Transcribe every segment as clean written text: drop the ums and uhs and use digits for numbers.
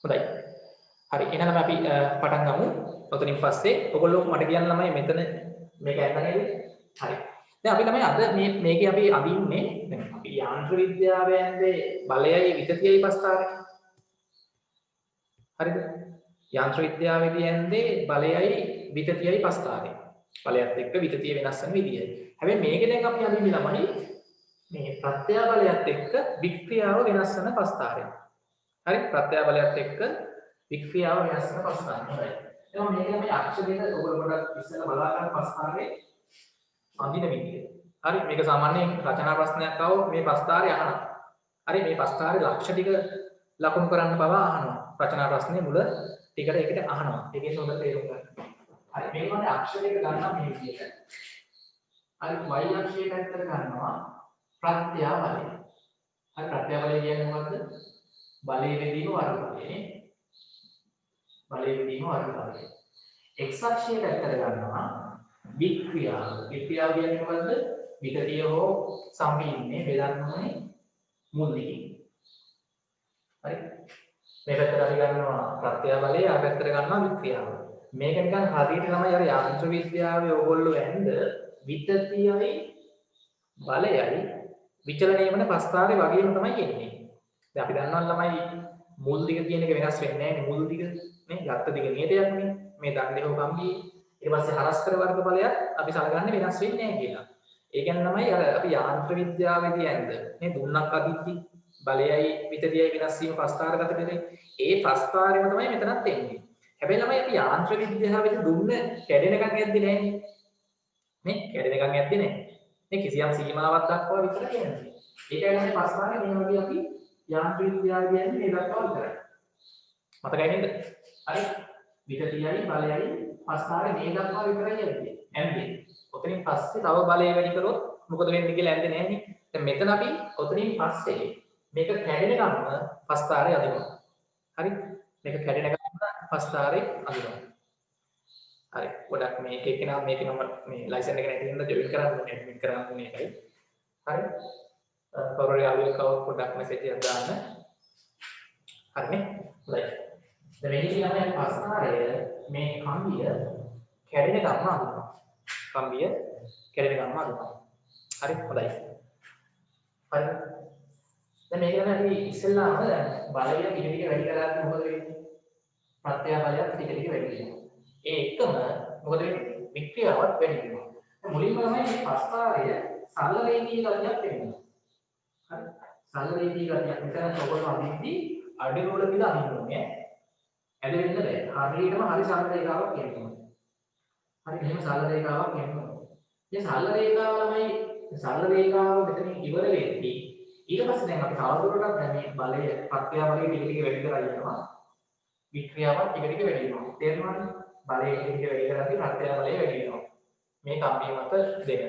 හොඳයි. හරි. එහෙනම් අපි පටන් ගමු. ඔතනින් පස්සේ ඔයගොල්ලෝ මට කියන්න ළමයි මෙතන මේක ඇත්ත නේද? හරි. දැන් අපි ළමයි අද මේකේ අපි අඳින්නේ දැන් අපි යාන්ත්‍ර විද්‍යාවෙන්දී බලයයි විතතියයි පස්තාරේ. හරිද? යාන්ත්‍ර විද්‍යාවේදී යන්නේ බලයයි විතතියයි පස්තාරේ. බලයත් එක්ක විතතිය වෙනස් වෙන විදිය. හැබැයි මේකේ දැන් අපි අඳින්නේ ළමයි මේ ප්‍රත්‍යාබලයත් එක්ක වික්‍රියාව වෙනස් වෙන පස්තාරේ. හරි ප්‍රත්‍යාබලයත් එක්ක වික්‍රියාව වෙනස් වෙන පස්තාරේ. හොඳයි. එහෙනම් මේක මේ අක්ෂ දෙක ඔයගොල්ලෝ පොඩ්ඩක් ඉස්සෙල්ලා බලා ගන්න පස්තාරේ අඳින විදිය. හරි මේක සාමාන්‍යයෙන් රචනා ප්‍රශ්නයක් ආවොත් මේ පස්තාරේ අහනවා. හරි මේ පස්තාරේ ලක්ෂ ටික ලකුණු කරන්න පවා අහනවා. රචනා ප්‍රශ්නේ මුල ටිකට ඒකට අහනවා. ඒකෙන් හොඳට තේරුම් ගන්න. හරි මේක මම අක්ෂ දෙක ගන්නවා මේ විදියට. හරි y අක්ෂයට ඇත්තට ගන්නවා ප්‍රත්‍යාබලය. හරි ප්‍රත්‍යාබලය කියන්නේ මොකද්ද? බලයේ බෙදීම වර්ගඵලය. බලයේ බෙදීම වර්ගඵලය. x අක්ෂයට ඇත්තට ගන්නවා වික්‍රියාව. වික්‍රියාව කියන්නේ මොකද්ද? විතතිය හෝ සම්පීඩනය බෙදන්න ඕනේ මුල් දිගින්. හරි. මේ පැත්තට අපි ගන්නවා ප්‍රත්‍යාබලය, ආ පැත්තට ගන්නවා වික්‍රියාව. මේක නිකන් හරියට තමයි අර යාන්ත්‍ර විද්‍යාවේ ඕගොල්ලෝ ඇඳ විතතියයි බලයයි විචලනය වෙන පස්තාරේ වගේම තමයි එන්නේ. දැන් අපි දන්නවා ළමයි මුල් දිග කියන එක වෙනස් වෙන්නේ නැහැ නේ. මුල් දිග නේ ගත්ත දිග නියතයක් නේ. මේ දණ්ඩේ හෝ කම්බියේ ඊට පස්සේ හරස්කර වර්ගඵලයක් අපි සලකන්නේ වෙනස් වෙන්නේ නැහැ කියලා. ඒ කියන්නේ තමයි අර අපි යාන්ත්‍ර විද්‍යාවේදී ඇඳ මේ දුන්නක් අදිද්දි බලයයි විතතියයි වෙනස් වීම පස්තාරගත කරේ. ඒ පස්තාරෙම තමයි මෙතනත් එන්නේ. හැබැයි ළමයි අපි යාන්ත්‍ර විද්‍යාවේදී දුන්න කැඩෙනකන් යද්දි නෑනේ. නේ කැඩෙනකන් යද්දි නෑ. මේ කිසියම් සීමාවක් දක්වා විතර කියන්නේ. ඒකයි ළමයි පස්තාරේ මේ වගේ අපි යාන්ත්‍ර විද්‍යාව කියන්නේ මේ දක්වා විතරයි. මතකයි නේද? හරි. විතතියයි බලයයි පස්තාරේ මේ දක්වා විතරයි යන්නේ. ඇන්නේ. ඔතනින් පස්සේ තව බලය වැඩි කරොත් මොකද වෙන්නේ කියලා ඇන්නේ නෑනේ. දැන් මෙතන අපි ඔතනින් පස්සේ මේක කැඩෙනකම්ම පස්තාරේ අදිනවා. හරි. මේක කැඩෙනකම්ම පස්තාරේ අදිනවා. හරි. ගොඩක් මේක එක්කෙනා මේකේ මම මේ ලයිසන් එක නැති වෙනද ජොයින් කරන්න ඕනේ ඇඩ්මින් කරන්න ඕනේ එකයි. හරි. කවුරු යාළුවෙක් කවුරු පොඩ්ඩක් මෙසේජ් එකක් දාන්න. හරිනේ. හොඳයි. දැන් මේකේ තමයි පස්තාරය මේ කම්බිය කැඩෙනකම්ම අදිනවා. කම්බිය කැඩෙනකම්ම අදිනවා. හරි. හොඳයි. හරි. දැන් මේක තමයි අපි ඉස්සෙල්ලාම බලය ටික ටික වැඩි කරලා මොකද වෙන්නේ? ප්‍රත්‍යාබලයක් ටික ටික වැඩි වෙනවා. ඒ එකම මොකද වෙන්නේ? වික්‍රියාවත් වැඩි වෙනවා. මුලින්ම තමයි මේ පස්තාරය සරල රේඛීය ගතියක් වෙනවා. හරි. සරල රේඛීය ගතියක් මෙතන ඔයගොල්ලෝ අඳිද්දී අඩේ වල තියලා අඳින්න ඕනේ. ඇද වෙන්න බෑ. හරියටම හරි සරල රේඛාවක් කියනවා. හරි මෙහෙම සරල රේඛාවක් කියනවා. මේ සරල රේඛාව ළමයි සරල රේඛාව මෙතනින් ඉවර වෙද්දී ඊට පස්සේ දැන් අපි තවදුරටත් දැන් මේ බලය ප්‍රත්‍යාබලය ටික ටික වැඩි කරලා යනවා. වික්‍රියාවත් ටික ටික වැඩි වෙනවා. තේරුණාද? බලය ටික ටික වැඩි කරද්දී ප්‍රත්‍යාබලය වැඩි වෙනවා. මේ කම්බිය මත දෙක.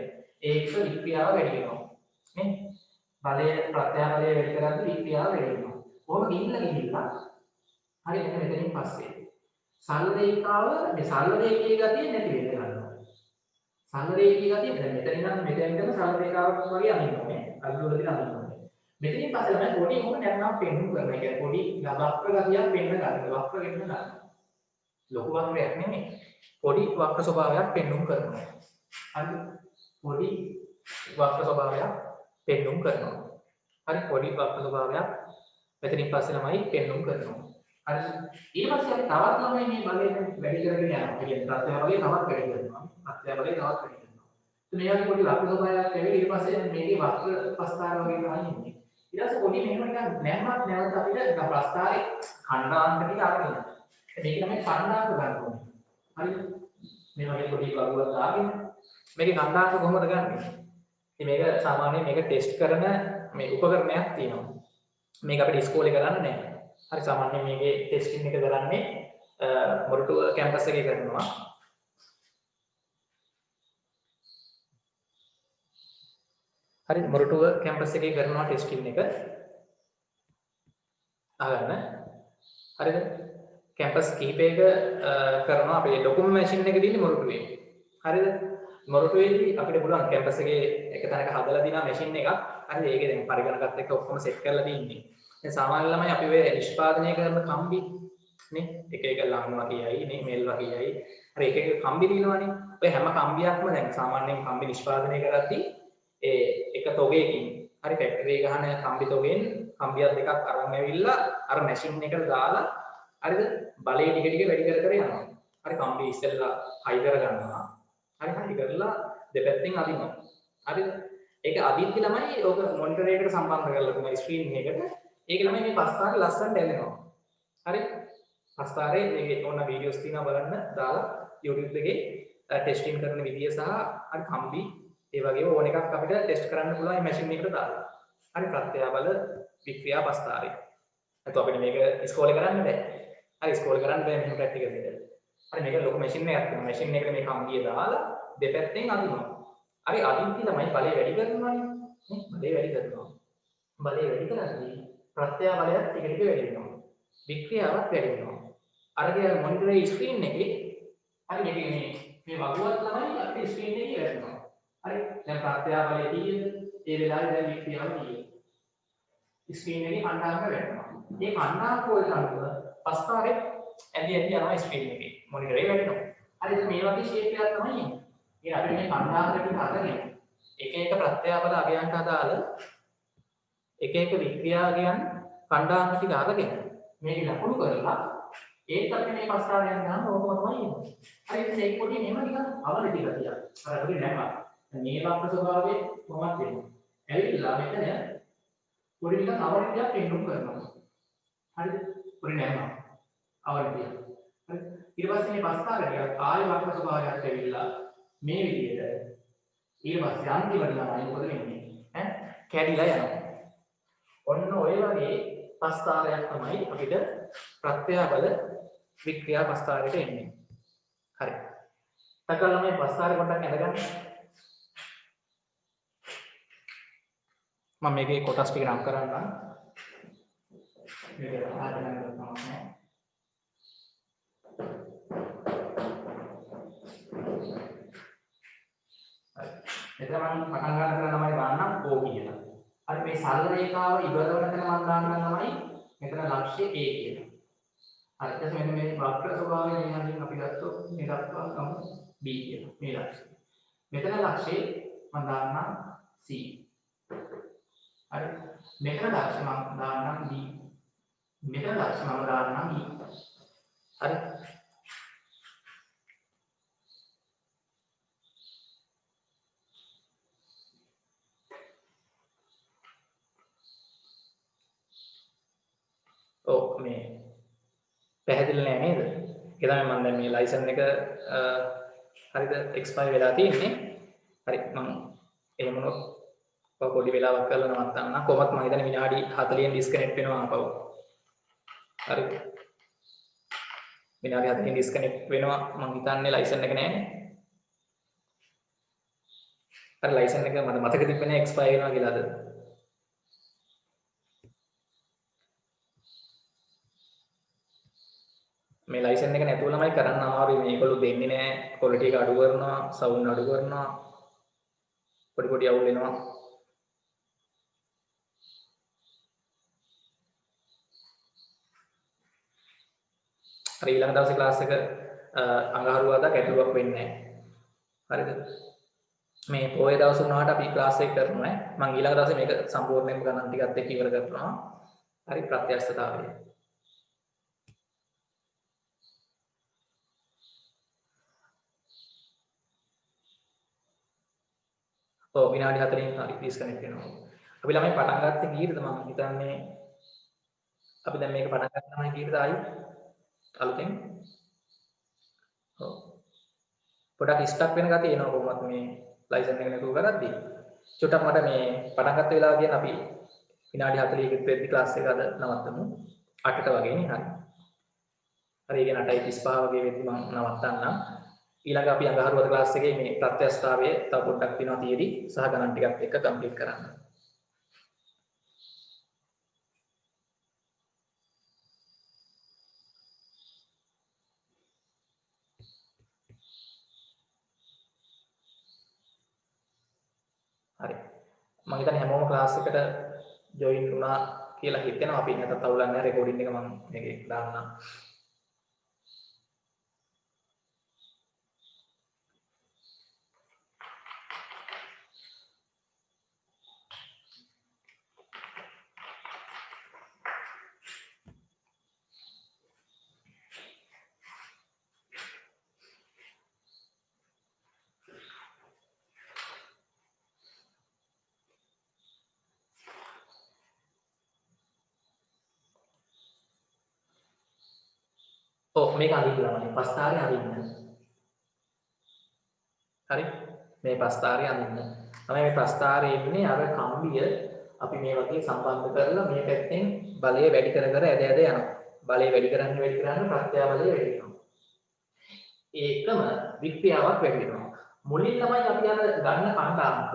ඒක වික්‍රියාව වැඩි වෙනවා. නේ? බලය ප්‍රත්‍යාබලය වැඩි කරද්දී වික්‍රියාව වැඩි වෙනවා. කොහොම ගිහිල්ලා හරි මෙතනින් පස්සේ සරල රේඛාව මේ සරල රේඛීය ගතිය නැති වෙන්න ගන්නවා. සරල රේඛීය ගතිය දැන් මෙතන ඉඳන් මෙතන ඉඳන් සරල රේඛාවක් වගේ අඳිනවා. අල්ලුවල තියලා අඳිනවා. මෙතනින් පස්සේ තමයි පොඩි මොකක් නැත්නම් පෙන්නුම් කරන එක. පොඩි වක්‍ර ගතියක් පෙන්න ගන්න. වක්‍ර වෙන්න ගන්න. ලොකු වක්‍රයක් නෙමෙයි. පොඩි වක්‍ර ස්වභාවයක් පෙන්නුම් කරනවා. හරි. පොඩි වක්‍ර ස්වභාවයක් පෙන්නුම් කරනවා. හරි පොඩි වක්‍ර ස්වභාවයක් මෙතනින් පස්සේ ළමයි පෙන්නුම් කරනවා. හරි. ඊට පස්සේ අපි තවත් ළමයි මේ බලයෙන් වැඩි කරගෙන යනවා. කියන්නේ ප්‍රත්‍යාබලය තවත් වැඩි කරනවා. ප්‍රත්‍යාබලය තවත් වැඩි කරනවා. මේ වගේ පොඩි වක්‍ර ස්වභාවයක් ලැබෙයි ඊට පස්සේ මේකේ වක්‍ර පස්තාර වගේ තමයි ඉන්නේ. ඊට පස්සේ පොඩි මෙහෙම නිකන් නැම්මක් නැවත අපිට නිකන් ප්‍රස්තාරේ ඛණ්ඩාංක ටික අරගෙන. මේක තමයි ඛණ්ඩාංක ගන්න ඕනේ. හරිද? මේ වගේ පොඩි වගුවක් දාගෙන මේකේ ඛණ්ඩාංක කොහොමද ගන්නෙ? ඉතින් මේක සාමාන්‍යයෙන් මේක ටෙස්ට් කරන මේ උපකරණයක් තියෙනවා. මේක අපිට ඉස්කෝලේ කරන්න නැහැ. හරි සාමාන්‍යයෙන් මේකේ ටෙස්ටිං එක කරන්නේ මොරටුව කැම්පස් එකේ කරනවා. හරි මොරටුව කැම්පස් එකේ කරනවා ටෙස්ටිං එක. අහගන්න. හරිද? කැම්පස් කිහිපයක කරනවා අපේ ඩොකුමන්ට් මැෂින් එක තියෙන්නේ මොරටුවේ. හරිද? මොරටුවේදී අපිට පුළුවන් කැම්පස් එකේ එක තැනක හදලා දිනා මැෂින් එකක්. හරිද? ඒකේ දැන් පරිගණකත් එක්ක ඔක්කොම සෙට් කරලා තියෙන්නේ. දැන් සාමාන්‍ය ළමයි අපි ඔය නිෂ්පාදනය කරන කම්බි නේ එක ලං වගේයි නේ මෙල් වගේයි අර එක කම්බි දිනවනේ. ඔය හැම කම්බියක්ම දැන් සාමාන්‍යයෙන් කම්බි නිෂ්පාදනය කරද්දී ඒ එක තොගයකින් හරි ෆැක්ටරි ගහන කම්බි තොගෙන් කම්බියක් දෙකක් අරන් ඇවිල්ලා අර මැෂින් එකට දාලා හරිද බලය ටික ටික වැඩි කර කර යනවා. හරි කම්බි ඉස්සෙල්ලා හයි කර ගන්නවා. හරි හයි කරලා දෙපැත්තෙන් අදිනවා. හරිද? ඒක අදිද්දි ළමයි ඕක මොනිටර් එකකට සම්බන්ධ කරලා තමයි ස්ක්‍රීන් එකට. ඒක ළමයි මේ පස්තාරේ ලස්සනට එල්ලෙනවා. හරි? පස්තාරේ මේ ඕන වීඩියෝස් තියෙනවා බලන්න දාලා YouTube එකේ ටෙස්ටිං කරන විදිය සහ හරි කම්බි ඒ වගේම ඕන එකක් අපිට ටෙස්ට් කරන්න පුළුවන් මේ මැෂින් එකට දාලා. හරි ප්‍රත්‍යාබල වික්‍රියා පස්තාරේ. නැත්නම් අපිට මේක ඉස්කෝලේ කරන්න බෑ. හරි ඉස්කෝලේ කරන්න බෑ මෙහෙම ප්‍රැක්ටිකල් එක. හරි මේක ලොකු මැෂින් එකක් තියෙනවා. මැෂින් එකට මේ කම්බිය දාලා දෙපැත්තෙන් අදිනවා. හරි අදිද්දි තමයි බලය වැඩි කරනවානේ. නේ? බලය වැඩි කරනවා. බලය වැඩි කරද්දී ප්‍රත්‍යාබලයක් ටික ටික වැඩි වෙනවා. වික්‍රියාවක් වැඩි වෙනවා. අරගේ මොනිටරේ ස්ක්‍රීන් එකේ හරි මේ වගුවත් තමයි අපේ ස්ක්‍රීන් එකේ වැටෙනවා. හරි දැන් ප්‍රත්‍යාබලය තියෙද? ඒ වෙලාවේ දැන් වික්‍රියාව තියෙනවා. ස්ක්‍රීන් එකේ කණ්ඩායම වැටෙනවා. මේ කණ්ඩායම වලට අනුව පස්තාරේ ඇදි යනවා ස්ක්‍රීන් එකේ. මොනිටරේ වැටෙනවා. හරි මේ වගේ ෂේප් එකක් තමයි එන්නේ. ඒ අපිට මේ කණ්ඩායමකට හදගෙන එක ප්‍රත්‍යාබල අගයන්ට අදාළ එක වික්‍රියාවයන් කණ්ඩායම් ටික අරගෙන මේක ලකුණු කරලා ඒත් අපිට මේ පස්තාරයන් ගන්න ඕකම තමයි එන්නේ. හරි ඉතින් ඒක පොඩි නෙම නිකන් අවල ටික තියා. අර අපිට නැම. මේ වක්‍ර ස්වභාවයේ කොහොමද වෙන්නේ? ඇවිල්ලා මෙතන පොඩි නිකන් අවල ටිකක් පෙන්නුම් කරනවා. හරිද? පොඩි නැම. අවල ටික. හරි. ඊට පස්සේ මේ පස්තාරය ටික ආය වක්‍ර ස්වභාවයට ඇවිල්ලා මේ විදිහට ඊට පස්සේ අන්තිමට ළමයි මොකද වෙන්නේ? කැඩිලා යනවා. ඔන්න ඔය වගේ පස්තාරයක් තමයි අපිට ප්‍රත්‍යාබල වික්‍රියා පස්තාරයට එන්නේ. හරි. තකලා මේ පස්තාරේ පොඩ්ඩක් අඳගන්න. මම මේකේ කොටස් ටික නම් කරන්නම්. මේක ආදරණය කරනවා. හරි. එතන මම පටන් ගන්න තමයි දාන්නම් O කියලා. හරි මේ සරල රේඛාව ඉවර වෙන තැන මම දාන්නම් තමයි මෙතන ලක්ෂ්‍ය A කියලා. හරි ඊට පස්සේ මෙන්න මේ වක්‍ර ස්වභාවය මෙහෙන් අපි ගත්තොත් මේ දක්වා ගමු B කියලා. මේ ලක්ෂ්‍ය. මෙතන ලක්ෂ්‍යේ මම දාන්නම් C. හරි මෙතන ලක්ෂ්‍ය මම දාන්නම් D. මෙතන ලක්ෂ්‍ය මම දාන්නම් E. හරි ඔව් මේ පැහැදිලි නෑ නේද? ඒ තමයි මම දැන් මේ ලයිසන් එක හරිද එක්ස්පයර් වෙලා තියෙන්නේ. හරි මම එහෙම වුණොත් පොඩි වෙලාවක් කරලා නවත්තන්න. කොහොමත් මම හිතන්නේ විනාඩි 40න් ඩිස්කනෙක්ට් වෙනවා ආපහු. හරි. විනාඩි 40න් ඩිස්කනෙක්ට් වෙනවා මම හිතන්නේ ලයිසන් එක නෑනේ. හරි ලයිසන් එක මට මතක තිබෙන්නේ එක්ස්පයර් වෙනවා කියලාද? මේ ලයිසන් එක නැතුව ළමයි කරන්න අමාරුයි. මේගොල්ලෝ දෙන්නේ නැහැ. ක්වොලිටි එක අඩු කරනවා, සවුන්ඩ් අඩු කරනවා. පොඩි පොඩි අවුල් වෙනවා. හරි ඊළඟ දවසේ ක්ලාස් එක අඟහරුවාදා ගැටලුවක් වෙන්නේ නැහැ. හරිද? මේ පොයේ දවස් වුණාට අපි ක්ලාස් එක කරනවා ඈ. මම ඊළඟ දවසේ මේක සම්පූර්ණයෙන්ම ගණන් ටිකත් එක්ක ඉවර කරනවා. හරි ප්‍රත්‍යක්ෂතාවය. ඔව් විනාඩි 4න් හරි ඩිස්කනෙක්ට් වෙනවා. අපි ළමයි පටන් ගත්තේ කීයටද මම හිතන්නේ අපි දැන් මේක පටන් ගන්න තමයි කීයටද ආයි අලුතෙන් ඔව් පොඩක් ස්ටක් වෙන ගතිය එනවා කොහොමද මේ ලයිසන් එක නැතුව කරද්දී චුට්ටක් මට මේ පටන් ගත්ත වෙලාව කියන අපි විනාඩි 40කට වෙද්දි ක්ලාස් එක අද නවත්තමු 8ට වගේ නේ හරි හරි ඒ කියන්නේ 8:35 වගේ වෙද්දි මම නවත්තන්නම් ඊළඟ අපි අඟහරුවාදා ක්ලාස් එකේ මේ ප්‍රත්‍යක්ෂතාවය තව පොඩ්ඩක් තියෙනවා තියෙදි සහ ගණන් ටිකත් එක්ක කම්ප්ලීට් කරන්න. හරි. මම හිතන්නේ හැමෝම ක්ලාස් එකට ජොයින් වුණා කියලා හිතෙනවා. අපි නැත්නම් තවුලක් නැහැ රෙකෝඩින් එක මම මේකේ දාන්නම්. ඔව් මේක අදින්න ළමයි. පස්තාරේ අදින්න. හරි. මේ පස්තාරේ අදින්න. තමයි මේ පස්තාරේ ඉන්නේ අර කම්බිය අපි මේ වගේ සම්බන්ධ කරලා මේ පැත්තෙන් බලය වැඩි කර කර ඇද ඇද යනවා. බලය වැඩි කරන්න ප්‍රත්‍යාබලය වැඩි වෙනවා. ඒකම වික්‍රියාවක් වැඩි වෙනවා. මුලින් තමයි අපි අර ගන්න කණ්ඩායමක.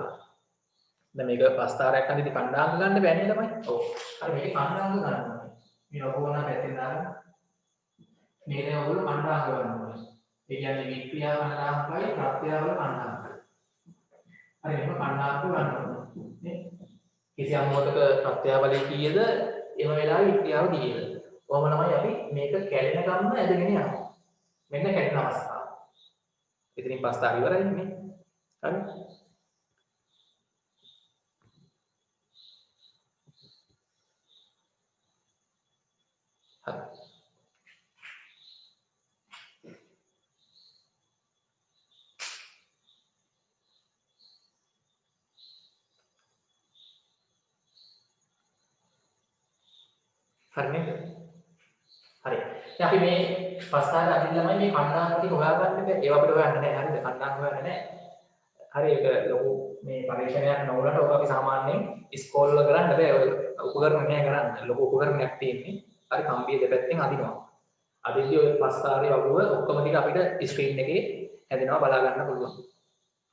දැන් මේක පස්තාරයක් අදින්න කණ්ඩායම ගන්න බෑනේ ළමයි. ඔව්. හරි මේක කණ්ඩායම ගන්න ඕනේ. මේ ඔබෝනා පැත්තෙන් දාන්න මේක ඔයගොල්ලෝ කණ්ඩායම් කරනවා. ඒ කියන්නේ වික්‍රියා කණ්ඩායම්කයි ප්‍රත්‍යාවල කණ්ඩායම්කයි. හරි මේක කණ්ඩායම් කරනවා. නේ? කිසියම් මොහොතක ප්‍රත්‍යාවලයේ කීයද? එහෙම වෙලාවෙ වික්‍රියාව කීයද? කොහොම තමයි අපි මේක කැඩෙන ගමන් ඇදගෙන යනවා. මෙන්න කැඩෙන අවස්ථාව. ඉතින් පස්තාර ඉවරයි නේ. හරි? හරි. හරි නේද? හරි. දැන් අපි මේ පස්තාර අදින්න ළමයි මේ කණ්ඩායම් ටික හොයාගන්න බෑ. ඒව අපිට හොයන්න නෑ. හරිද? කණ්ඩායම් හොයන්න නෑ. හරි ඒක ලොකු මේ පරීක්ෂණයක් නොවුනට ඔක අපි සාමාන්‍යයෙන් ඉස්කෝල වල කරන්න බෑ. ඔය උපකරණ නෑ කරන්න. ලොකු උපකරණයක් තියෙන්නේ. හරි කම්බිය දෙපැත්තෙන් අදිනවා. අදින්දී ඔය පස්තාරේ වගුව ඔක්කොම ටික අපිට ස්ක්‍රීන් එකේ හැදෙනවා බලා ගන්න පුළුවන්.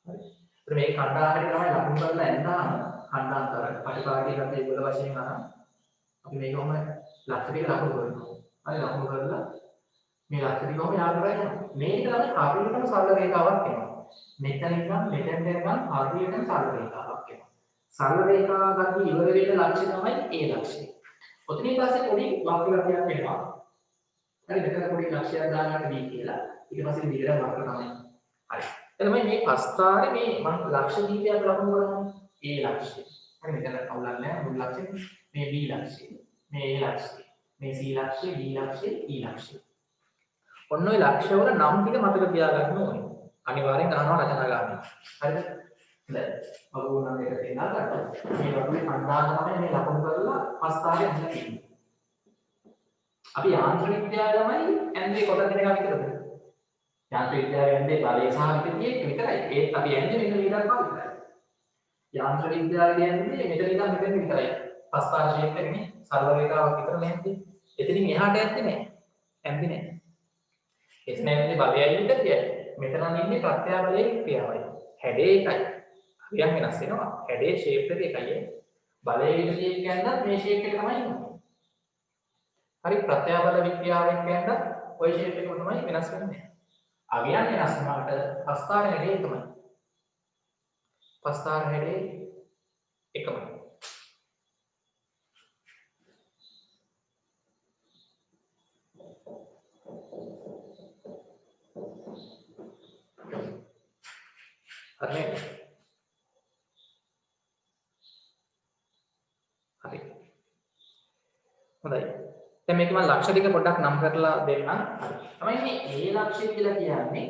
හරි. ඒත් මේ කණ්ඩායමට තමයි ලකුණු කරලා එන්නාම කණ්ඩායම් කරන්නේ. පරිපාටියක් අපි ඒගොල්ල වශයෙන් අරන් අපි මේකම ලක්ෂ දෙක ලකුණු කරනවා. හරි ලකුණු කරලා මේ ලක්ෂ දෙකම යාද කරගෙන මේක තමයි හරියටම සරල රේඛාවක් එනවා. මෙතන ඉඳන් මෙතෙන්ට යනකම් හරියටම සරල රේඛාවක් එනවා. සරල රේඛාව ගන්න ඉවර වෙන ලක්ෂ්‍ය තමයි ඒ ලක්ෂ්‍යය. ඔතනින් පස්සේ පොඩි වක්‍රයක් වෙනවා. හරි මෙතන පොඩි ලක්ෂ්‍යයක් දාගන්න දී කියලා. ඊට පස්සේ දිගට වක්‍ර තමයි. හරි. එතකොට මේ පස්තාරේ මේ මම ලක්ෂ්‍ය දීපයක් ලකුණු කරනවා. ඒ ලක්ෂ්‍යය. හරි මෙතන අවුලක් නැහැ මුල් ලක්ෂ්‍යය. මේ B ලක්ෂ්‍යය. මේ A ලක්ෂ්‍යය. මේ C ලක්ෂ්‍යය, D ලක්ෂ්‍යය, E ලක්ෂ්‍යය. ඔන්න ඔය ලක්ෂ්‍ය වල නම් ටික මතක තියාගන්න ඕනේ. අනිවාර්යෙන් අහනවා රචනා ගන්න. හරිද? දැන් වගුව නම් එක තේනා ගන්න. මේ වගුවේ කණ්ඩායම තමයි මේ ලකුණු කරලා පස්තාරේ අහලා තියෙන්නේ. අපි යාන්ත්‍ර විද්‍යාවමයි ඇන්දේ කොට දෙන එක විතරද? යාන්ත්‍ර විද්‍යාවේ ඇන්දේ බලය සහ විකතිය විතරයි. ඒත් අපි ඇන්දේ මෙතන විතරක් විතරයි. යාන්ත්‍ර විද්‍යාවේ ඇන්දේ මෙතන ඉඳන් මෙතන විතරයි. පස්තාර ෂේප් එකනේ සරල රේඛාවක් විතර නැද්ද? එතනින් එහාට ඇත්තේ නැහැ. ඇන්දේ නැහැ. එතන ඇන්දේ බලයයි විකතියයි. මෙතන ඉන්නේ ප්‍රත්‍යාබලයේ ක්‍රියාවයි. හැඩේ එකයි. හරියන් වෙනස් වෙනවා. හැඩේ ෂේප් එක එකයි. බලයේ විකතිය කියනනම් මේ ෂේප් එක තමයි ඉන්නේ. හරි ප්‍රත්‍යාබල වික්‍රියාවෙන් කියනනම් ওই ෂේප් එකම තමයි වෙනස් වෙන්නේ. අගයන් වෙනස් වුණාට පස්තාර හැඩේ එකමයි. පස්තාර හැඩේ එකමයි. හරි. හරි. හොඳයි. දැන් මේක මම ලක්ෂ ටික පොඩ්ඩක් නම් කරලා දෙන්නම්. හරි. තමයි මේ A ලක්ෂය කියලා කියන්නේ.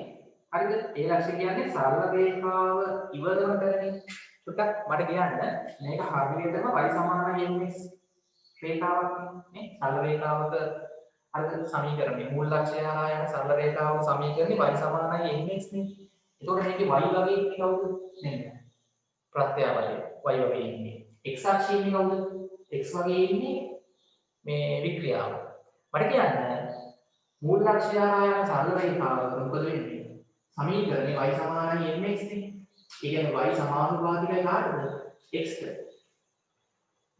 හරිද? A ලක්ෂය කියන්නේ සරල රේඛාව ඉවරම කරන්නේ. චුට්ටක් මට කියන්න මේක හරියටම y සමානයි mx රේඛාවක් නේ. සරල රේඛාවක හරිද සමීකරණය මූල ලක්ෂය හරහා යන සරල රේඛාවක සමීකරණේ y සමානයි mx නේ. එතකොට මේකේ y වගේ ඉන්නේ කවුද? නේද? ප්‍රත්‍යාබලය y වගේ ඉන්නේ. x අක්ෂයේ ඉන්නේ කවුද? x වගේ ඉන්නේ මේ වික්‍රියාව. මට කියන්න මූල ලක්ෂ්‍ය හරහා යන සරල රේඛාවක මොකද වෙන්නේ? සමීකරණේ y සමානයි mx නේ. ඒ කියන්නේ y සමානුපාතිකයි කාටද? x ට.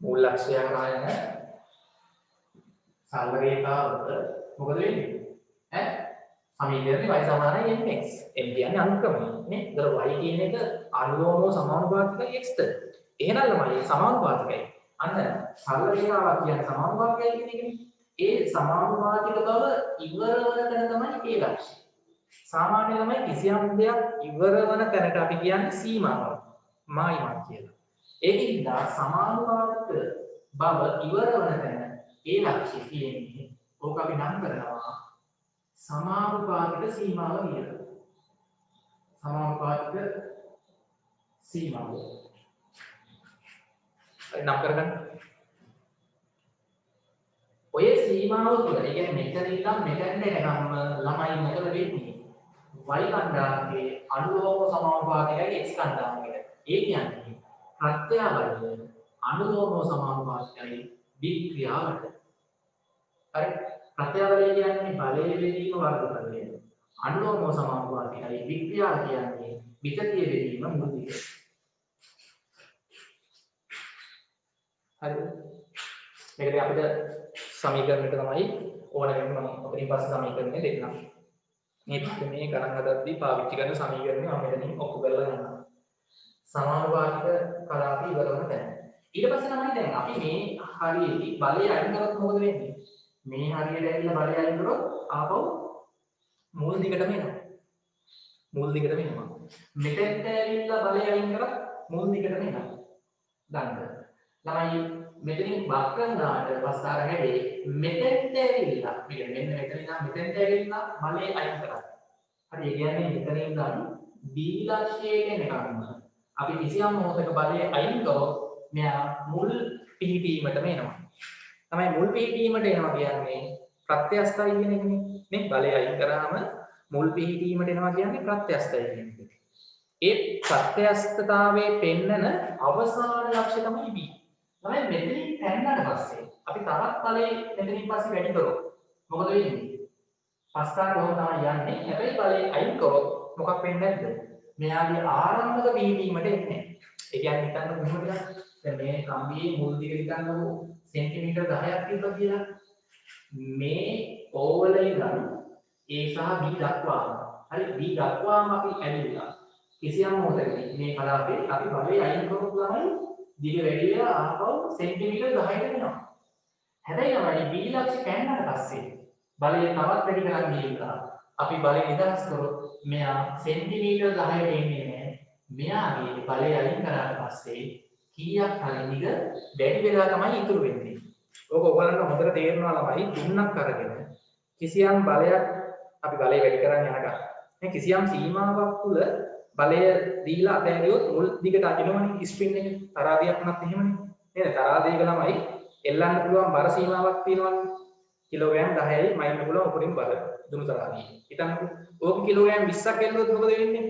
මූල ලක්ෂ්‍ය හරහා යන සරල රේඛාවක මොකද වෙන්නේ? සමීකරණේ y සමානයි mx. m කියන්නේ අනුක්‍රමය නේ. ඒතර y කියන එක අනුලෝමව සමානුපාතිකයි x ට. එහෙනම් ළමයි සමානුපාතිකයි. අන්න සරල රේඛාවක් කියන්නේ සමානුපාතිකයි කියන එකනේ. ඒ සමානුපාතික බව ඉවර වන තැන තමයි ඒ ලක්ෂ්‍ය. සාමාන්‍ය ළමයි කිසියම් දෙයක් ඉවර වන තැනට අපි කියන්නේ සීමාව. මායිමක් කියලා. ඒකින්ද සමානුපාතික බව ඉවර වන තැන ඒ ලක්ෂ්‍ය කියන්නේ ඕක අපි නම් කරනවා සමානුපාතික සීමාව කියලා. සමානුපාතික සීමාව. හරි නම් කරගන්න. ඔය සීමාව තුළ ඒ කියන්නේ මෙතන ඉඳන් මෙතෙන්ට එනකම් ළමයි මොකද වෙන්නේ? y කණ්ඩායමේ අනුලෝම සමානුපාතයයි x කණ්ඩායමේ. ඒ කියන්නේ ප්‍රත්‍යාවලිය අනුලෝම සමානුපාතයයි වික්‍රියාවට. හරි ප්‍රත්‍යාවලිය කියන්නේ බලයේ බෙදීම වර්ගඵලය. අනුලෝම සමානුපාතයයි වික්‍රියාව කියන්නේ විතතිය බෙදීම මුලදී. හරි මේකදී අපිට සමීකරණයට තමයි ඕන වෙන්නේ මම ඔතනින් පස්සේ සමීකරණය දෙන්නම්. මේ මේ ගණන් හදද්දී පාවිච්චි කරන සමීකරණය මම මෙතනින් ඔප්පු කරලා යනවා. සමානුපාතික කලාපය ඉවර වෙන තැන. ඊට පස්සේ තමයි දැන් අපි මේ හරියේදී බලය අයින් කරොත් මොකද වෙන්නේ? මේ හරියට ඇවිල්ලා බලය අයින් කරොත් ආපහු මූල දිගටම එනවා. මූල දිගටම එනවා. මෙතෙන්ට ඇවිල්ලා බලය අයින් කරොත් මූල දිගටම එනවා. දන්නද? ළමයි මෙතනින් වක්‍රනාට පස්සාර හැදී මෙතෙන්ට ඇවිල්ලා මෙන්න මෙතන ඉඳන් මෙතෙන්ට ඇවිල්ලා බලය අයින් කරා. හරි ඒ කියන්නේ මෙතන ඉඳන් B ලක්ෂ්‍යයට එනකම් අපි කිසියම් මොහොතක බලය අයින් කරොත් මෙයා මුල් පිහිටීමටම එනවා. තමයි මුල් පිහිටීමට එනවා කියන්නේ ප්‍රත්‍යස්තයි කියන එකනේ. මේ බලය අයින් කරාම මුල් පිහිටීමට එනවා කියන්නේ ප්‍රත්‍යස්තයි කියන එක. ඒ ප්‍රත්‍යස්තතාවයේ පෙන්නන අවසාන ලක්ෂ්‍ය තමයි B. තමයි මෙතනින් පැනනට පස්සේ අපි තවත් බලය මෙතනින් පස්සේ වැඩි කරොත් මොකද වෙන්නේ? පස්කාර කොහොම තමයි යන්නේ. හැබැයි බලය අයින් කරොත් මොකක් වෙන්නේ නැද්ද? මෙයාගේ ආරම්භක පිහිටීමට එන්නේ. ඒ කියන්නේ හිතන්න කොහොමද? දැන් මේ කම්බියේ මුල් දිග හිතන්නකො සෙන්ටිමීටර් 10ක් තිබ්බා කියලා. මේ ඕවල ඉඳන් A සහ B දක්වාම හරි B දක්වාම අපි ඇවිල්ලා කිසියම් මොහොතකදී මේ කලාපේ අපි බලය අයින් කරොත් ළමයි දිග වැඩි වෙලා ආපහු සෙන්ටිමීටර් 10කට එනවා. හැබැයි ළමයි B ලක්ෂ්‍ය පැනනට පස්සේ බලය තවත් වැඩි කරන්න ගිහිල්ලා අපි බලය නිදහස් කරොත් මෙයා සෙන්ටිමීටර් 10ට එන්නේ නැහැ. මෙයාගේ බලය අයින් කරාට පස්සේ කීයක් හරි නිග වැඩි වෙලා තමයි ඉතුරු වෙන්නේ. ඕක ඔයගලන්ට හොඳට තේරෙනවා ළමයි තුනක් අරගෙන කිසියම් බලයක් අපි බලය වැඩි කරන්න යනකම් මේ කිසියම් සීමාවක් තුල බලය දීලා අතෑරියොත් මුල් දිගට අදිනවනේ ස්ප්‍රින් එකේ තරාදියක් වුණත් එහෙමනේ නේද? තරාදියක ළමයි එල්ලන්න පුළුවන් බර සීමාවක් තියෙනවනේ. කිලෝග්‍රෑම් 10යි මයින්න පුළුවන් උඩින් බර දුණු තරාදිය. හිතන්නකෝ ඕක කිලෝග්‍රෑම් 20ක් එල්ලුවොත් මොකද වෙන්නේ?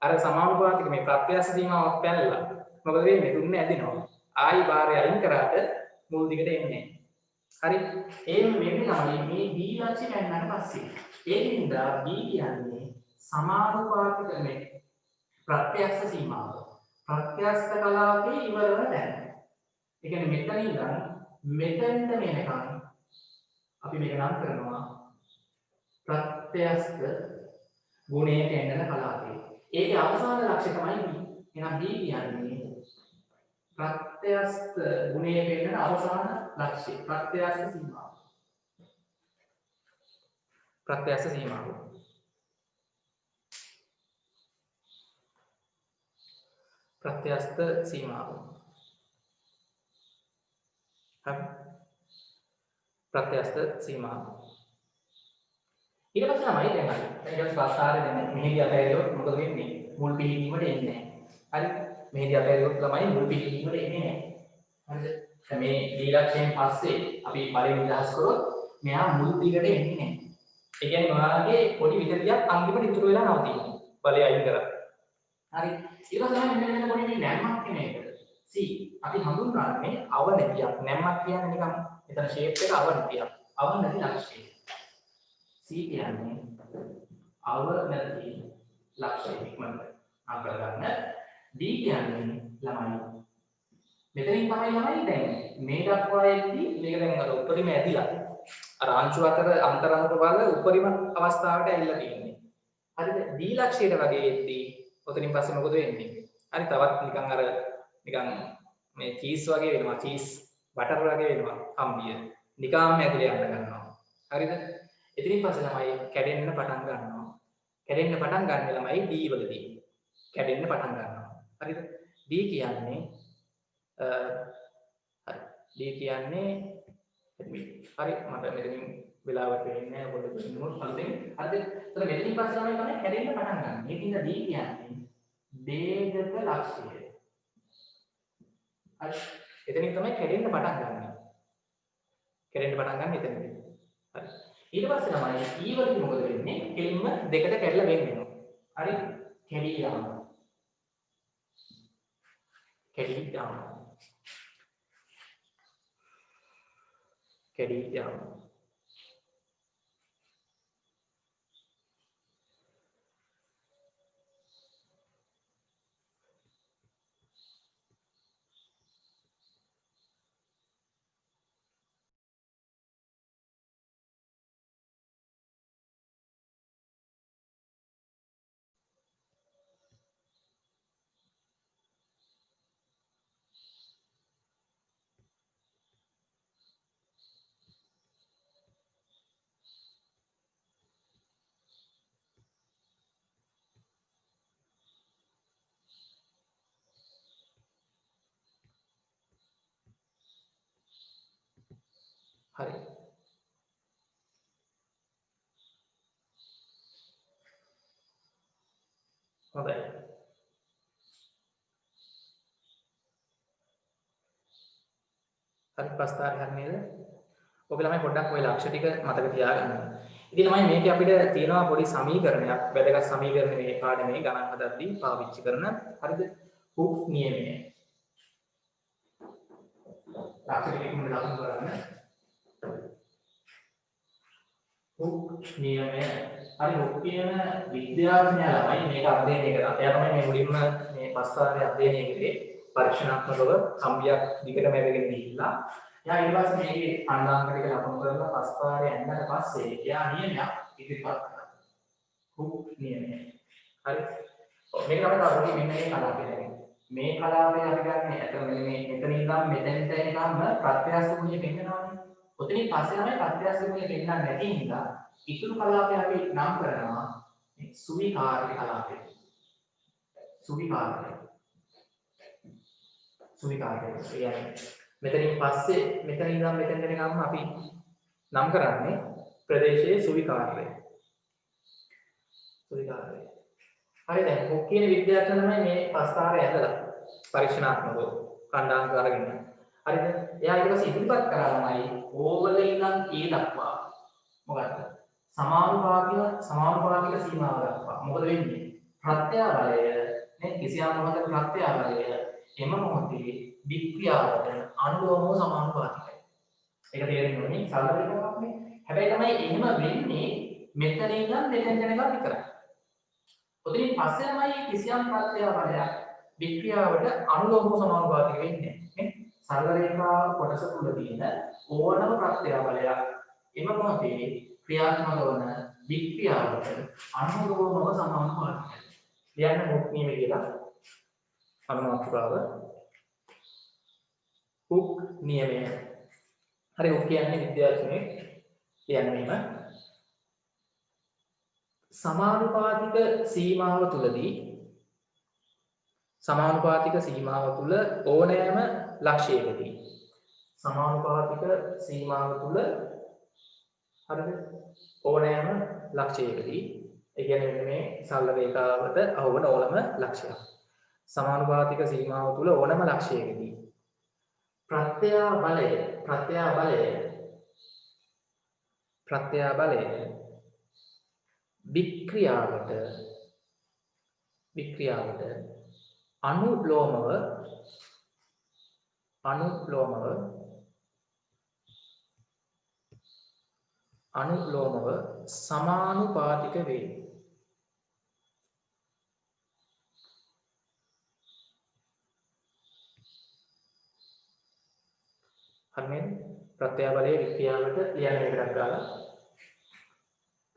අර සමානුපාතික මේ ප්‍රත්‍යස්ත සීමාවක් පැනලා මොකද වෙන්නේ? දුන්නේ ඇදෙනවා. ආයි බාරය අයින් කරාට මුල් දිගට එන්නේ නැහැ. හරි? එහෙම වෙන්නේ ළමයි මේ B ලක්ෂ්‍ය පැනනට පස්සේ. ඒකින්ද B කියන්නේ සමානුපාතික මේ ප්‍රත්‍යස්ත සීමාව. ප්‍රත්‍යස්ත කලාපේ ඉවර වෙන තැන. ඒ කියන්නේ මෙතන ඉඳන් මෙතෙන්ට මෙනකම් අපි මේක නම් කරනවා ප්‍රත්‍යස්ත ගුණයට එන්නන කලාපේ. ඒකේ අවසාන ලක්ෂ්‍ය තමයි B. එහෙනම් B කියන්නේ ප්‍රත්‍යස්ත ගුණයට එන්නන අවසාන ලක්ෂ්‍ය. ප්‍රත්‍යස්ත සීමාව. ප්‍රත්‍යස්ත සීමාව. ප්‍රත්‍යස්ත සීමාව. හරි. ප්‍රත්‍යස්ත සීමාව. ඊට පස්සේ තමයි දැන් හරි. ඊට පස්සේ පාස්කාරය දැන් මෙහෙදි අතහැරියොත් මොකද වෙන්නේ? මුල් පිහිටීමට එන්නේ නැහැ. හරි. මෙහෙදි අතහැරියොත් ළමයි මුල් පිහිටීමට එන්නේ නැහැ. හරිද? දැන් මේ D ලක්ෂයෙන් පස්සේ අපි බලය නිදහස් කරොත් මෙයා මුල් දිගට එන්නේ නැහැ. ඒ කියන්නේ ඔයාලගේ පොඩි විතරියක් අන්තිමට ඉතුරු වෙලා නවතිනවා. බලය අයින් කරලා. හරි. ඊට පස්සේ මෙන්න පොඩි නැම්මක් කියන එක. C අපි හඳුන්වන්නේ අවනතියක්. නැම්මක් කියන්නේ නිකන් එතන ෂේප් එක අවනතියක්. අවනති ලක්ෂ්‍යය. C කියන්නේ අවනති ලක්ෂ්‍යය ඉක්මනට අංක ගන්න. D කියන්නේ ළමයි. මෙතනින් තමයි ළමයි දැන් මේ දක්වා එද්දී මේක දැන් අර උඩරිම ඇදිලා අර අංශු අතර අන්තරාංක වල උඩරිම අවස්ථාවට ඇවිල්ලා තියෙන්නේ. හරිද? D ලක්ෂ්‍යයට වගේ එද්දී ඔතනින් පස්සේ මොකද වෙන්නේ? හරි තවත් නිකන් අර නිකන් මේ චීස් වගේ වෙනවා චීස් බටර් වගේ වෙනවා කම්බිය. නිකාම්ම ඇතුලේ යන්න ගන්නවා. හරිද? එතනින් පස්සේ තමයි කැඩෙන්න පටන් ගන්නවා. කැඩෙන්න පටන් ගන්න ළමයි D වලදී. කැඩෙන්න පටන් ගන්නවා. හරිද? D කියන්නේ හරි. D කියන්නේ හරි මට මෙතනින් වෙලාවට වෙන්නේ නැහැ පොඩ්ඩක් ඉන්නොත් අලුතෙන්. හරිද? එතන මෙතනින් පස්සේ තමයි කැඩෙන්න පටන් ගන්න. මේකින්ද D කියන්නේ වේගක ලක්ෂ්‍යය. හරි. එතනින් තමයි කැඩෙන්න පටන් ගන්න. කැඩෙන්න පටන් ගන්න එතනදී. හරි. ඊට පස්සේ තමයි E වලදී මොකද වෙන්නේ? කෙලින්ම දෙකට කැඩලා වෙන් වෙනවා. හරි? කැඩී යනවා. කැඩී යනවා. කැඩී යනවා. හරි. හොඳයි. හරි ප්‍රස්තාරය හරි නේද? ඔබ ළමයි පොඩ්ඩක් ওই ලක්ෂ ටික මතක තියාගන්න. ඉතින් ළමයි මේකේ අපිට තියෙනවා පොඩි සමීකරණයක්. වැදගත් සමීකරණ මේ පාඩමේ ගණන් හදද්දී පාවිච්චි කරන. හරිද? හුක් නියමය. ලක්ෂ ටිකකින් ලකුණු කරන්න. හුක් නියමය. හරි හුක් කියන විද්‍යාඥයා ළමයි මේක අධ්‍යයනය කරා. එයා තමයි මේ මුලින්ම මේ ප්‍රස්තාරය අධ්‍යයනය කරේ. පරීක්ෂණාත්මකව කම්බියක් දිගටම ඇදගෙන ගිහිල්ලා එයා ඊට පස්සේ මේකේ අණ්ඩාංග ටික ලකුණු කරලා ප්‍රස්තාරය ඇඳලා පස්සේ එයා නියමයක් ඉදිරිපත් කරා. හුක් නියමය. හරි. මේක තමයි තාපෝටි මෙන්න මේ කලාපය දැනෙන්නේ. මේ කලාපය අපි ගන්න ඇතන මේ මෙතන ඉඳන් මෙතෙන්ට එනකම් ප්‍රත්‍යස්ත ගුණය පෙන්නනවානේ. ඔතනින් පස්සේ තමයි ප්‍රත්‍යස්ත ගුණය පෙන්නන්නේ නැති හින්දා ඉතුරු කලාපය අපි නම් කරනවා මේ සුවිකාර්ය කලාපය. සුවිකාර්ය. සුවිකාර්ය. කියන්නේ මෙතනින් පස්සේ මෙතන ඉඳන් මෙතෙන්ට එනකම් අපි නම් කරන්නේ ප්‍රදේශයේ සුවිකාර්යය. සුවිකාර්යය. හරි දැන් හුක් කියන විද්‍යාඥයා තමයි මේ ප්‍රස්තාරය ඇඳලා පරීක්ෂණාත්මකව කණ්ඩායම් කරගෙන. හරිද? එයා ඊට පස්සේ ඉදිරිපත් කරා ළමයි ඕවල ඉඳන් E දක්වා. මොකද්ද? සමානුපාතික සීමාව දක්වා. මොකද වෙන්නේ? ප්‍රත්‍යාවලය නේ කිසියම් මොහොතක ප්‍රත්‍යාවලය එම මොහොතේ වික්‍රියාවට අනුලෝමව සමානුපාතිකයි. ඒක තේරෙන්න ඕනේ සරල එකක් නේ. හැබැයි තමයි එහෙම වෙන්නේ මෙතන ඉඳන් මෙතෙන් යනකම් විතරයි. ඔතනින් පස්සේ තමයි කිසියම් ප්‍රත්‍යාවලයක් වික්‍රියාවට අනුලෝමව සමානුපාතික වෙන්නේ නේ. සරල රේඛා කොටස තුල තියෙන ඕනම ප්‍රත්‍යාවලයක් එම මොහොතේ ක්‍රියාත්මක වන වික්‍රියාවට අනුලෝමව සමානුපාතිකයි. ලියන්න හුක් නියම කියලා අනුමාත්‍රාව හුක් නියමය. හරි හුක් කියන්නේ විද්‍යාඥයෙක් කියන්නේ එහෙම සමානුපාතික සීමාව තුලදී සමානුපාතික සීමාව තුල ඕනෑම ලක්ෂයකදී සමානුපාතික සීමාව තුල හරිද ඕනෑම ලක්ෂයකදී ඒ කියන්නේ මේ සරල රේඛාවට අහුවන ඕනම ලක්ෂයක් සමානුපාතික සීමාව තුල ඕනම ලක්ෂයකදී ප්‍රත්‍යාබලය වික්‍රියාවට අනුලෝමව සමානුපාතික වේ. හරිනේ ප්‍රත්‍යාබලයේ වික්‍රියාවට ලියන්න එකක් ගාලා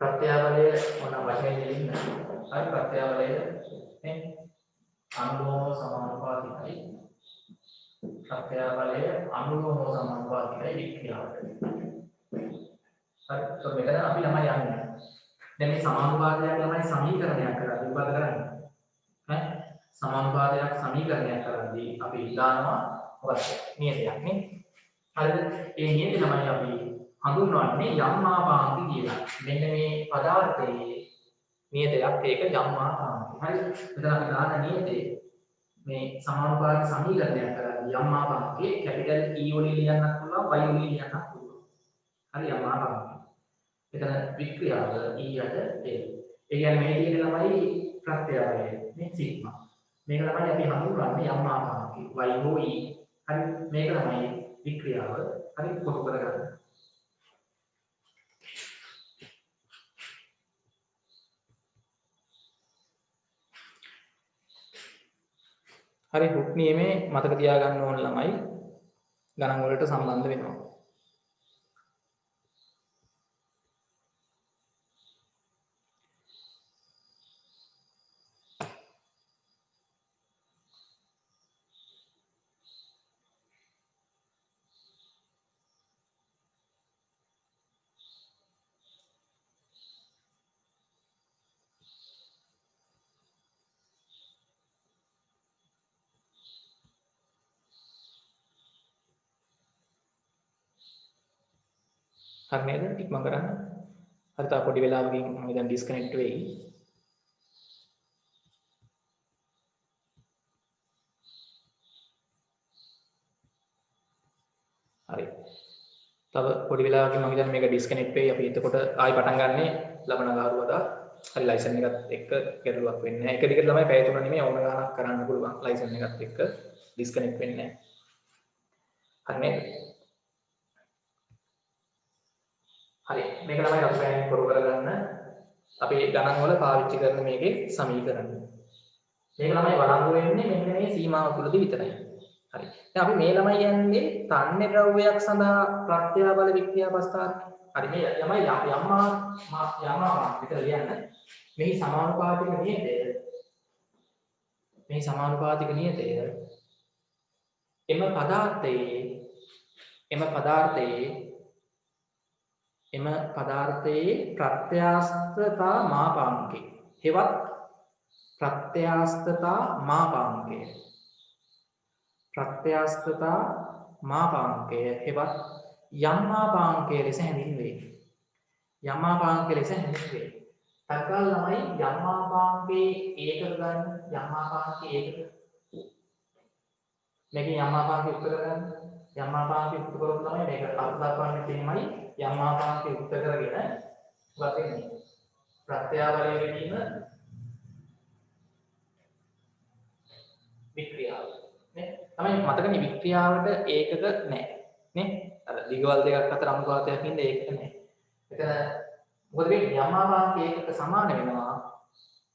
ප්‍රත්‍යාබලය මොන වශයෙන් දෙන්න හරි ප්‍රත්‍යාබලය නේ අනුලෝම සමානුපාතිකයි ප්‍රත්‍ය බලය අනුලෝම සමානුපාතිකයි වික්‍රියාවට. හරි. તો මෙතන අපි ළමයි යන්නේ. දැන් මේ සමානුපාතයක් ළමයි සමීකරණයක් කරලා විභාග කරන්නේ. ඈ සමානුපාතයක් සමීකරණයක් කරද්දී අපි දානවා අවශ්‍ය නියතයක් නේ. හරිද? ඒ නියත තමයි අපි හඳුන්වන්නේ යම්මාපාන්ති කියලා. මෙන්න මේ පදාර්ථයේ නියතයක් ඒක යම්මාපාන්ති. හරි? එතන අපි දාන නියතේ මේ සමානුපාත සමීකරණයක් කරද්දී යම්මාපාන්තියේ කැපිටල් E වලින් ලියන්නත් පුළුවන් y වලින් ලියන්නත් පුළුවන්. හරි යම්මාපාන්ති. එතන වික්‍රියාව E යට ඒ කියන්නේ මේ තියෙන ළමයි ප්‍රත්‍යයය මේ සිග්මා. මේක තමයි අපි හඳුන්වන්නේ යම්මාපාන්ති y හෝ E. හරි මේක තමයි වික්‍රියාව. හරි කොටු කරගන්න. හරි හුක් නියමේ මතක තියාගන්න ඕන ළමයි ගණන් වලට සම්බන්ධ වෙනවා. හරි නේද? ඉක්මන් කරන්න. හරි තා පොඩි වෙලාවකින් මම දැන් ඩිස්කනෙක්ට් වෙයි. හරි. තව පොඩි වෙලාවකින් මම දැන් මේක ඩිස්කනෙක්ට් වෙයි. අපි එතකොට ආයි පටන් ගන්නෙ ලබන අගාරුවදා. හරි ලයිසන් එකත් එක්ක ගැටලුවක් වෙන්නේ නැහැ. එක දිගට ළමයි පැය 3 නෙමෙයි ඕන ගානක් කරන්න පුළුවන්. ලයිසන් එකත් එක්ක ඩිස්කනෙක්ට් වෙන්නේ නැහැ. හරි නේද? හරි මේක තමයි අපි පැයෙන් කරු කරගන්න අපි ගණන් වල පාවිච්චි කරන මේකේ සමීකරණ. මේක ළමයි වළංගු වෙන්නේ මෙන්න මේ සීමාව තුලදී විතරයි. හරි. දැන් අපි මේ ළමයි යන්නේ තන්නේ ද්‍රව්‍යයක් සඳහා ප්‍රත්‍ය බල වික්‍රියා පස්ථාන. හරි මේ ළමයි යම්මා විතර ලියන්න. මේ සමානුපාතික නියතය එම පදාර්ථයේ ප්‍රත්‍යාස්තතා මාපාංකේ හෙවත් ප්‍රත්‍යාස්තතා මාපාංකය හෙවත් යම්මාපාංකය ලෙස හැඳින්වේ. තත්කාල ළමයි යම්මාපාංකේ ඒකක ගන්න යම්මාපාංකේ ඒකක මේකේ යම්මාපාංකේ උත්තර ගන්න යම්මාපාංකේ උත්තර කරොත් තමයි මේක අර්ථ දක්වන්නේ තේමයි යම්මාපාංකේ උත්තර කරගෙන මොකක්ද වෙන්නේ ප්‍රත්‍යාවලය ගැනීම වික්‍රියාව නේ තමයි මතකනේ වික්‍රියාවට ඒකක නැහැ නේ අර දිගවල් දෙකක් අතර අනුපාතයක් ඉඳ ඒකක නැහැ එතන මොකද මේ යම්මාපාංකේ ඒකක සමාන වෙනවා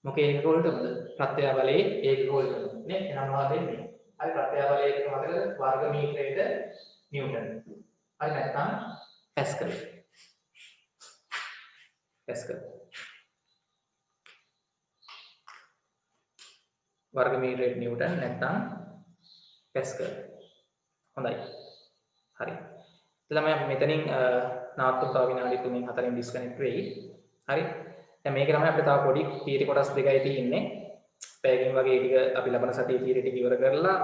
මොකේ ඒකක වලටද ප්‍රත්‍යාවලයේ ඒකක වලට නේ එනම් මොනවද වෙන්නේ හරි ප්‍රත්‍යාවලයේ ඒකක මතකද වර්ග මීටරයට නිව්ටන් හරි නැත්නම් පැස්කල් वर्ग मीटर न्यूटन නැත්නම් පැස්කල් හොඳයි හරි එතකොට මම මෙතනින් නාට්‍ය තව විනාඩි 3න් 4න් ඩිස්කනෙක්ට් වෙයි හරි දැන් මේක තමයි අපිට තව පොඩි තීරි කොටස් දෙකයි තියෙන්නේ පැයකින් වගේ ටික අපි ලබන සතියේ තීරි ටික ඉවර කරලා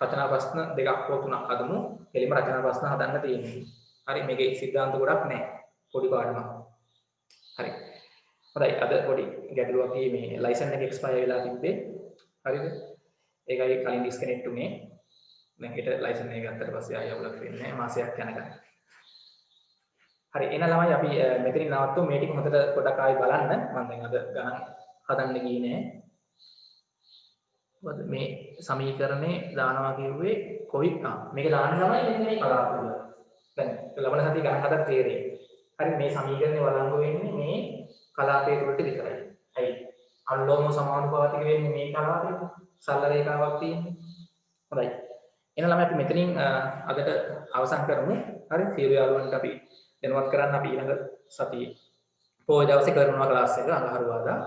රචනා ප්‍රශ්න දෙකක් හෝ තුනක් හදමු එළිම රචනා ප්‍රශ්න හදන්න තියෙනවා හරි මේකේ සිද්ධාන්ත ගොඩක් නැහැ පොඩි පාඩමක් හරි හොඳයි අද පොඩි ගැටලුවක් මේ ලයිසන් එක එක්ස්පයර් වෙලා තිබ්බේ හරිද ඒකයි කලින් ඩිස්කනෙක්ට් උනේ දැන් හෙට ලයිසන් එක ගත්තට පස්සේ ආයෙ අවුලක් වෙන්නේ නැහැ මාසයක් යනකම් හරි එන ළමයි අපි මෙතනින් නවත්වමු මේ ටික හොඳට පොඩක් ආයෙ බලන්න මම දැන් අද ගණන් හදන්න ගියේ නෑ මොකද මේ සමීකරණේ දානවා කිව්වේ කොයි මේක දාන්න ළමයි මෙන්න මේ කලාපය දැන් ලබන සතිය ගණන් හදන්න තේරෙයි හරි මේ සමීකරණේ වළංගු වෙන්නේ මේ කලාපය තුලට විතරයි හරි අනුලෝම සමානුපාතික වෙන්නේ මේ කලාපේ සරල රේඛාවක් තියෙන්නේ. හොඳයි. එහෙනම් ළමයි අපි මෙතනින් අදට අවසන් කරමු. හරි. සියලු යාළුවන්ට අපි දැනුවත් කරන්න අපි ඊළඟ සතියේ පොය දවසේ කරනවා ක්ලාස් එක අඟහරුවාදා.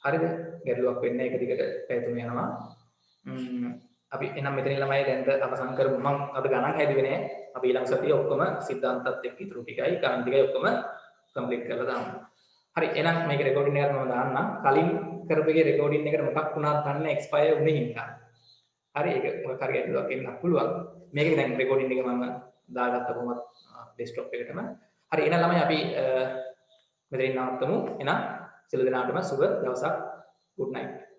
හරිද? ගැටලුවක් වෙන්නේ එක දිගට පැය 3 යනවා. අපි එනම් මෙතන ළමයි දැන්ට අවසන් කරමු. මම අද ගණන් හැදුවේ නෑ. අපි ඊළඟ සතියේ ඔක්කොම සිද්ධාන්තත් එක්ක ඉතුරු ටිකයි ගණන් ටිකයි ඔක්කොම කම්ප්ලීට් කරලා දාමු. හරි එහෙනම් මේක රෙකෝඩින් එකට මම දාන්නම්. කලින් කරපු එකේ රෙකෝඩින් එකට මොකක් වුණාද දන්නේ එක්ස්පයර් වුණේ හින්දා. හරි ඒක මොකක් හරි ගැටලුවක් එන්නත් පුළුවන්. මේකේ දැන් රෙකෝඩින් එක මම දාගත්ත කොහොමද ඩෙස්ක්ටොප් එකටම. හරි එහෙනම් ළමයි අපි මෙතනින් නවත්තමු. එහෙනම් සියලු දෙනාටම සුබ දවසක්. good night.